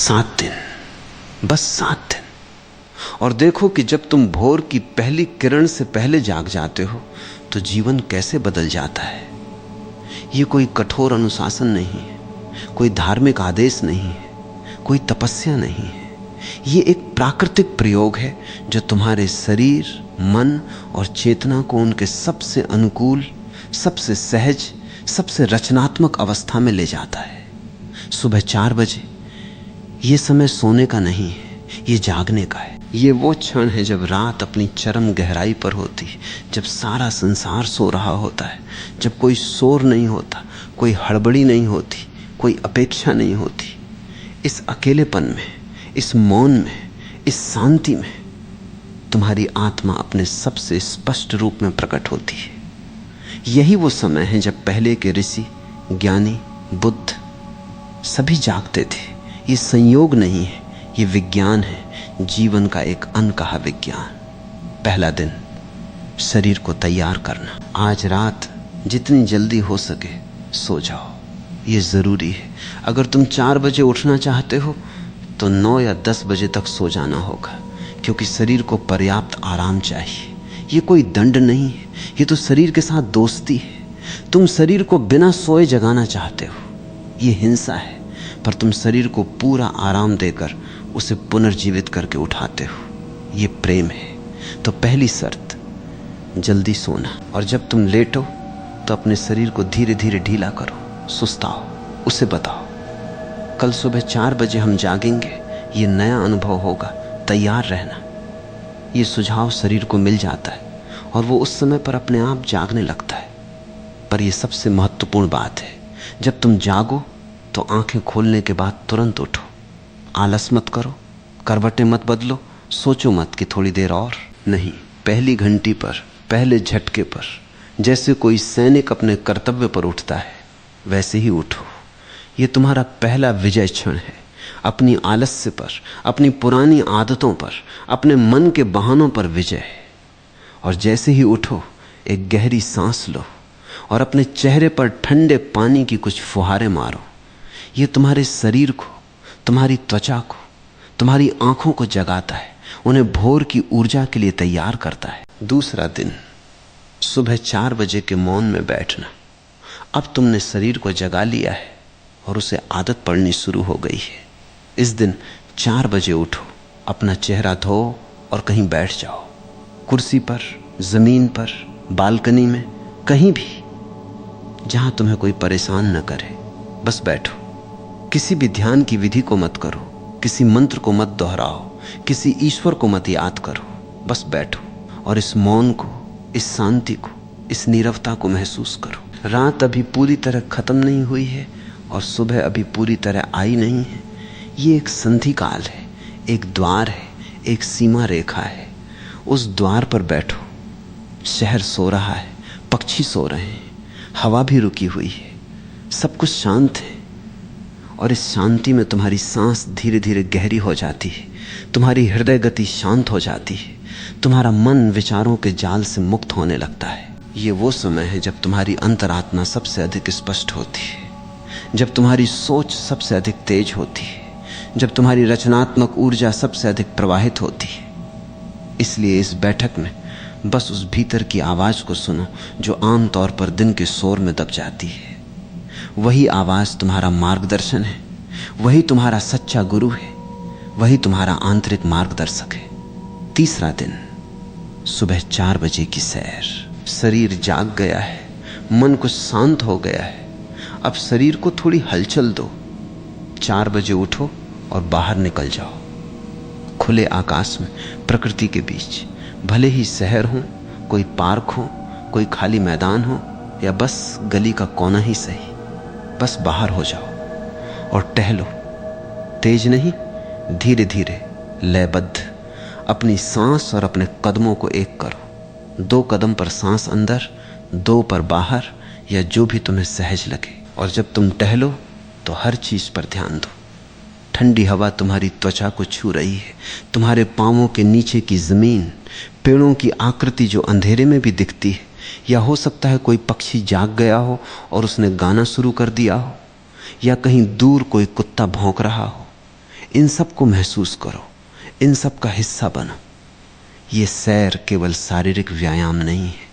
7 दिन, बस 7 दिन। और देखो कि जब तुम भोर की पहली किरण से पहले जाग जाते हो तो जीवन कैसे बदल जाता है। ये कोई कठोर अनुशासन नहीं है, कोई धार्मिक आदेश नहीं है, कोई तपस्या नहीं है। ये एक प्राकृतिक प्रयोग है जो तुम्हारे शरीर, मन और चेतना को उनके सबसे अनुकूल, सबसे सहज, सबसे रचनात्मक अवस्था में ले जाता है। सुबह 4 बजे ये समय सोने का नहीं है, ये जागने का है। ये वो क्षण है जब रात अपनी चरम गहराई पर होती है, जब सारा संसार सो रहा होता है, जब कोई शोर नहीं होता, कोई हड़बड़ी नहीं होती, कोई अपेक्षा नहीं होती। इस अकेलेपन में, इस मौन में, इस शांति में तुम्हारी आत्मा अपने सबसे स्पष्ट रूप में प्रकट होती है। यही वो समय है जब पहले के ऋषि, ज्ञानी, बुद्ध सभी जागते थे। ये संयोग नहीं है, ये विज्ञान है, जीवन का एक अनकहा विज्ञान। पहला दिन, शरीर को तैयार करना। आज रात जितनी जल्दी हो सके सो जाओ, ये ज़रूरी है। अगर तुम 4 बजे उठना चाहते हो तो 9 या 10 बजे तक सो जाना होगा, क्योंकि शरीर को पर्याप्त आराम चाहिए। ये कोई दंड नहीं है, ये तो शरीर के साथ दोस्ती है। तुम शरीर को बिना सोए जगाना चाहते हो, ये हिंसा है। पर तुम शरीर को पूरा आराम देकर उसे पुनर्जीवित करके उठाते हो, ये प्रेम है। तो पहली शर्त, जल्दी सोना। और जब तुम लेटो तो अपने शरीर को धीरे धीरे ढीला करो, सुस्ताओ, उसे बताओ कल सुबह 4 बजे हम जागेंगे, ये नया अनुभव होगा, तैयार रहना। ये सुझाव शरीर को मिल जाता है और वो उस समय पर अपने आप जागने लगता है। पर यह सबसे महत्वपूर्ण बात है, जब तुम जागो तो आंखें खोलने के बाद तुरंत उठो। आलस मत करो, करवटें मत बदलो, सोचो मत कि थोड़ी देर और। नहीं, पहली घंटी पर, पहले झटके पर, जैसे कोई सैनिक अपने कर्तव्य पर उठता है वैसे ही उठो। ये तुम्हारा पहला विजय क्षण है। अपनी आलस्य पर, अपनी पुरानी आदतों पर, अपने मन के बहानों पर विजय है। और जैसे ही उठो एक गहरी सांस लो और अपने चेहरे पर ठंडे पानी की कुछ फुहारें मारो। ये तुम्हारे शरीर को, तुम्हारी त्वचा को, तुम्हारी आंखों को जगाता है, उन्हें भोर की ऊर्जा के लिए तैयार करता है। दूसरा दिन, सुबह 4 बजे के मौन में बैठना। अब तुमने शरीर को जगा लिया है और उसे आदत पड़नी शुरू हो गई है। इस दिन 4 बजे उठो, अपना चेहरा धो और कहीं बैठ जाओ, कुर्सी पर, जमीन पर, बालकनी में, कहीं भी जहां तुम्हें कोई परेशान न करे, बस बैठो। किसी भी ध्यान की विधि को मत करो, किसी मंत्र को मत दोहराओ, किसी ईश्वर को मत याद करो, बस बैठो और इस मौन को, इस शांति को, इस नीरवता को महसूस करो। रात अभी पूरी तरह खत्म नहीं हुई है और सुबह अभी पूरी तरह आई नहीं है। ये एक संधि काल है, एक द्वार है, एक सीमा रेखा है। उस द्वार पर बैठो। शहर सो रहा है, पक्षी सो रहे हैं, हवा भी रुकी हुई है, सब कुछ शांत है। और इस शांति में तुम्हारी सांस धीरे धीरे गहरी हो जाती है, तुम्हारी हृदय गति शांत हो जाती है, तुम्हारा मन विचारों के जाल से मुक्त होने लगता है। ये वो समय है जब तुम्हारी अंतरात्मा सबसे अधिक स्पष्ट होती है, जब तुम्हारी सोच सबसे अधिक तेज होती है, जब तुम्हारी रचनात्मक ऊर्जा सबसे अधिक प्रवाहित होती है। इसलिए इस बैठक में बस उस भीतर की आवाज़ को सुनो जो आमतौर पर दिन के शोर में दब जाती है। वही आवाज़ तुम्हारा मार्गदर्शन है, वही तुम्हारा सच्चा गुरु है, वही तुम्हारा आंतरिक मार्गदर्शक है। तीसरा दिन, सुबह 4 बजे की सैर। शरीर जाग गया है, मन कुछ शांत हो गया है, अब शरीर को थोड़ी हलचल दो। 4 बजे उठो और बाहर निकल जाओ, खुले आकाश में, प्रकृति के बीच। भले ही शहर हो, कोई पार्क हो, कोई खाली मैदान हो, या बस गली का कोना ही सही, बस बाहर हो जाओ और टहलो। तेज नहीं, धीरे धीरे, लयबद्ध। अपनी सांस और अपने कदमों को एक करो। 2 कदम पर सांस अंदर, 2 पर बाहर, या जो भी तुम्हें सहज लगे। और जब तुम टहलो तो हर चीज पर ध्यान दो। ठंडी हवा तुम्हारी त्वचा को छू रही है, तुम्हारे पांवों के नीचे की जमीन, पेड़ों की आकृति जो अंधेरे में भी दिखती है, या हो सकता है कोई पक्षी जाग गया हो और उसने गाना शुरू कर दिया हो, या कहीं दूर कोई कुत्ता भौंक रहा हो। इन सब को महसूस करो, इन सब का हिस्सा बनो। ये सैर केवल शारीरिक व्यायाम नहीं है,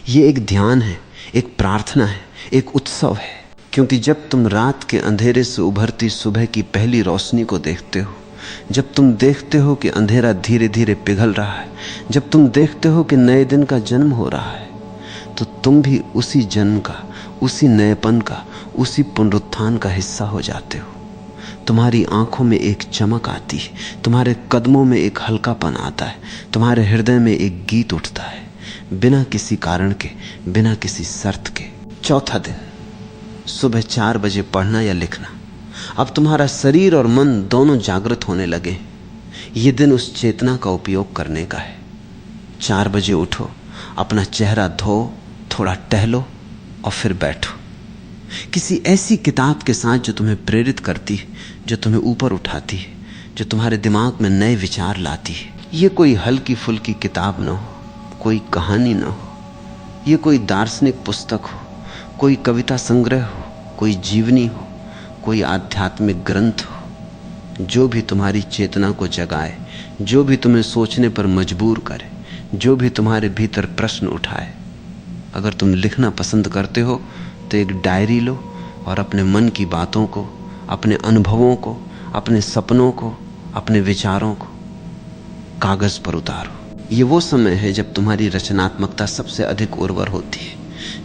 ये एक ध्यान है, एक प्रार्थना है, एक उत्सव है। क्योंकि जब तुम रात के अंधेरे से उभरती सुबह की पहली रोशनी को देखते हो, जब तुम देखते हो कि अंधेरा धीरे धीरे पिघल रहा है, जब तुम देखते हो कि नए दिन का जन्म हो रहा है, तो तुम भी उसी जन्म का, उसी नएपन का, उसी पुनरुत्थान का हिस्सा हो जाते हो। तुम्हारी आंखों में एक चमक आती है, तुम्हारे कदमों में एक हल्कापन आता है, तुम्हारे हृदय में एक गीत उठता है, बिना किसी कारण के, बिना किसी शर्त के। चौथा दिन, सुबह 4 बजे पढ़ना या लिखना। अब तुम्हारा शरीर और मन दोनों जागृत होने लगे। ये दिन उस चेतना का उपयोग करने का है। 4 बजे उठो, अपना चेहरा धो, थोड़ा टहलो और फिर बैठो किसी ऐसी किताब के साथ जो तुम्हें प्रेरित करती है, जो तुम्हें ऊपर उठाती है, जो तुम्हारे दिमाग में नए विचार लाती है। ये कोई हल्की फुल्की किताब न हो, कोई कहानी न हो, ये कोई दार्शनिक पुस्तक हो, कोई कविता संग्रह हो, कोई जीवनी हो, कोई आध्यात्मिक ग्रंथ हो। जो भी तुम्हारी चेतना को जगाए, जो भी तुम्हें सोचने पर मजबूर करे, जो भी तुम्हारे भीतर प्रश्न उठाए। अगर तुम लिखना पसंद करते हो तो एक डायरी लो और अपने मन की बातों को, अपने अनुभवों को, अपने सपनों को, अपने विचारों को कागज पर उतारो। ये वो समय है जब तुम्हारी रचनात्मकता सबसे अधिक उर्वर होती है,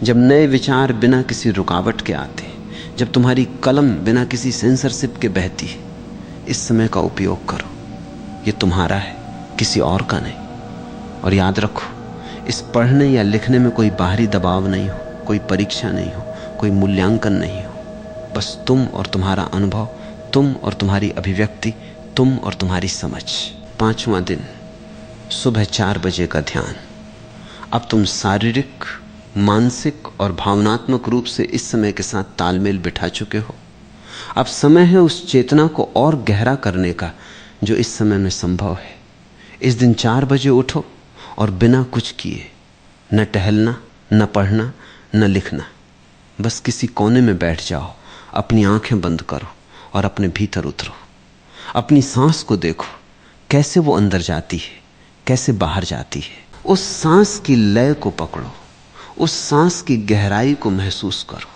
जब नए विचार बिना किसी रुकावट के आते हैं, जब तुम्हारी कलम बिना किसी सेंसरशिप के बहती है। इस समय का उपयोग करो, ये तुम्हारा है, किसी और का नहीं। और याद रखो, इस पढ़ने या लिखने में कोई बाहरी दबाव नहीं हो, कोई परीक्षा नहीं हो, कोई मूल्यांकन नहीं हो। बस तुम और तुम्हारा अनुभव, तुम और तुम्हारी अभिव्यक्ति, तुम और तुम्हारी समझ। 5वां दिन, सुबह 4 बजे का ध्यान। अब तुम शारीरिक, मानसिक और भावनात्मक रूप से इस समय के साथ तालमेल बिठा चुके हो। अब समय है उस चेतना को और गहरा करने का जो इस समय में संभव है। इस दिन 4 बजे उठो और बिना कुछ किए, न टहलना, न पढ़ना, न लिखना, बस किसी कोने में बैठ जाओ, अपनी आंखें बंद करो और अपने भीतर उतरो। अपनी सांस को देखो, कैसे वो अंदर जाती है, कैसे बाहर जाती है। उस सांस की लय को पकड़ो, उस सांस की गहराई को महसूस करो।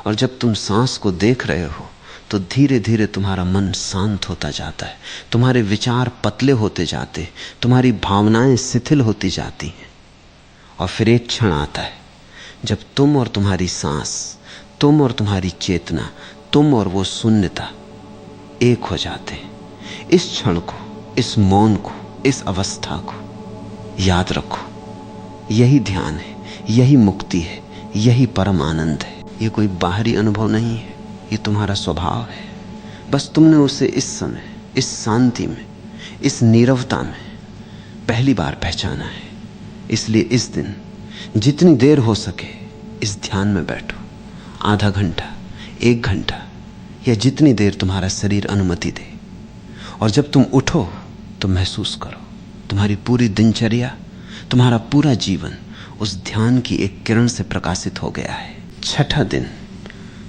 और जब तुम सांस को देख रहे हो तो धीरे धीरे तुम्हारा मन शांत होता जाता है, तुम्हारे विचार पतले होते जाते, तुम्हारी भावनाएं शिथिल होती जाती हैं। और फिर एक क्षण आता है जब तुम और तुम्हारी सांस, तुम और तुम्हारी चेतना, तुम और वो शून्यता एक हो जाते हैं। इस क्षण को, इस मौन को, इस अवस्था को याद रखो। यही ध्यान है, यही मुक्ति है, यही परम आनंद है। ये कोई बाहरी अनुभव नहीं है, ये तुम्हारा स्वभाव है। बस तुमने उसे इस समय, इस शांति में, इस नीरवता में पहली बार पहचाना है। इसलिए इस दिन जितनी देर हो सके इस ध्यान में बैठो। आधा घंटा, 1 घंटा, या जितनी देर तुम्हारा शरीर अनुमति दे। और जब तुम उठो तो महसूस करो तुम्हारी पूरी दिनचर्या, तुम्हारा पूरा जीवन उस ध्यान की एक किरण से प्रकाशित हो गया है। 6ठा दिन,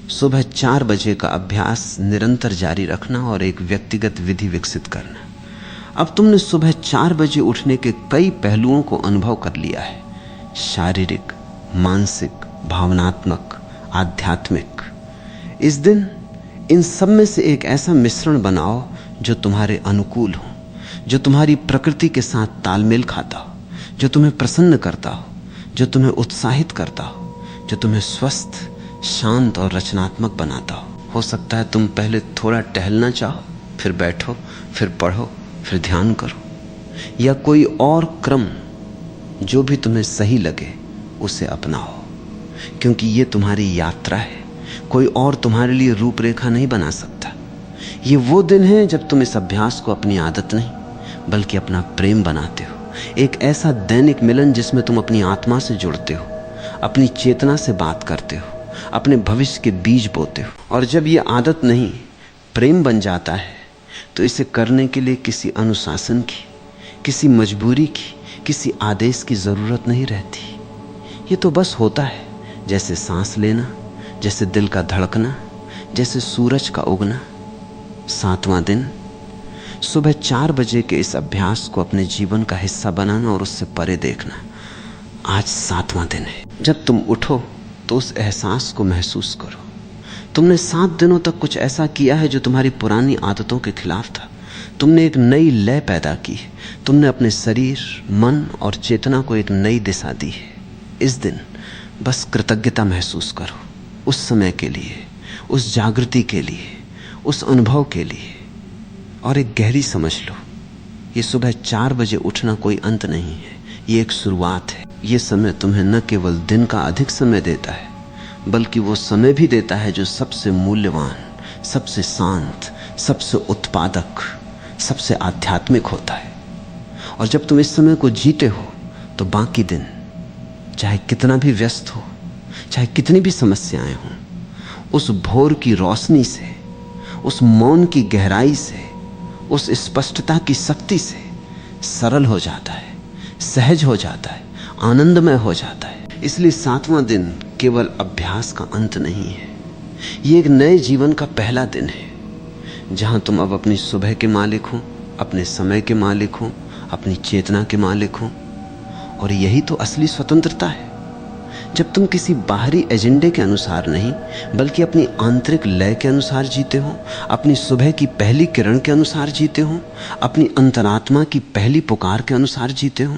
सुबह 4 बजे का अभ्यास निरंतर जारी रखना और एक व्यक्तिगत विधि विकसित करना। अब तुमने सुबह 4 बजे उठने के कई पहलुओं को अनुभव कर लिया है, शारीरिक, मानसिक, भावनात्मक, आध्यात्मिक। इस दिन इन सब में से एक ऐसा मिश्रण बनाओ जो तुम्हारे अनुकूल हो, जो तुम्हारी प्रकृति के साथ तालमेल खाता हो, जो तुम्हें प्रसन्न करता हो, जो तुम्हें उत्साहित करता हो, जो तुम्हें स्वस्थ, शांत और रचनात्मक बनाता हो सकता है तुम पहले थोड़ा टहलना चाहो, फिर बैठो, फिर पढ़ो, फिर ध्यान करो, या कोई और क्रम जो भी तुम्हें सही लगे उसे अपनाओ। क्योंकि ये तुम्हारी यात्रा है, कोई और तुम्हारे लिए रूपरेखा नहीं बना सकता। ये वो दिन है जब तुम इस अभ्यास को अपनी आदत नहीं बल्कि अपना प्रेम बनाते हो। एक ऐसा दैनिक मिलन जिसमें तुम अपनी आत्मा से जुड़ते हो, अपनी चेतना से बात करते हो, अपने भविष्य के बीज बोते हो। और जब ये आदत नहीं प्रेम बन जाता है तो इसे करने के लिए किसी अनुशासन की, किसी मजबूरी की, किसी आदेश की जरूरत नहीं रहती। ये तो बस होता है, जैसे सांस लेना, जैसे दिल का धड़कना, जैसे सूरज का उगना। 7वां दिन, सुबह 4 बजे के इस अभ्यास को अपने जीवन का हिस्सा बनाना और उससे परे देखना। आज 7वां दिन है। जब तुम उठो तो उस एहसास को महसूस करो। तुमने 7 दिनों तक कुछ ऐसा किया है जो तुम्हारी पुरानी आदतों के खिलाफ था। तुमने एक नई लय पैदा की। तुमने अपने शरीर, मन और चेतना को एक नई दिशा दी है। इस दिन बस कृतज्ञता महसूस करो उस समय के लिए, उस जागृति के लिए, उस अनुभव के लिए। और एक गहरी समझ लो, ये सुबह 4 बजे उठना कोई अंत नहीं है, ये एक शुरुआत है। ये समय तुम्हें न केवल दिन का अधिक समय देता है, बल्कि वो समय भी देता है जो सबसे मूल्यवान, सबसे शांत, सबसे उत्पादक, सबसे आध्यात्मिक होता है। और जब तुम इस समय को जीते हो तो बाकी दिन चाहे कितना भी व्यस्त हो, चाहे कितनी भी समस्याएं हों, उस भोर की रोशनी से, उस मौन की गहराई से, उस स्पष्टता की शक्ति से सरल हो जाता है, सहज हो जाता है, आनंदमय हो जाता है। इसलिए 7वां दिन केवल अभ्यास का अंत नहीं है, ये एक नए जीवन का पहला दिन है, जहां तुम अब अपनी सुबह के मालिक हो, अपने समय के मालिक हो, अपनी चेतना के मालिक हो। और यही तो असली स्वतंत्रता है, जब तुम किसी बाहरी एजेंडे के अनुसार नहीं, बल्कि अपनी आंतरिक लय के अनुसार जीते हो, अपनी सुबह की पहली किरण के अनुसार जीते हो, अपनी अंतरात्मा की पहली पुकार के अनुसार जीते हो।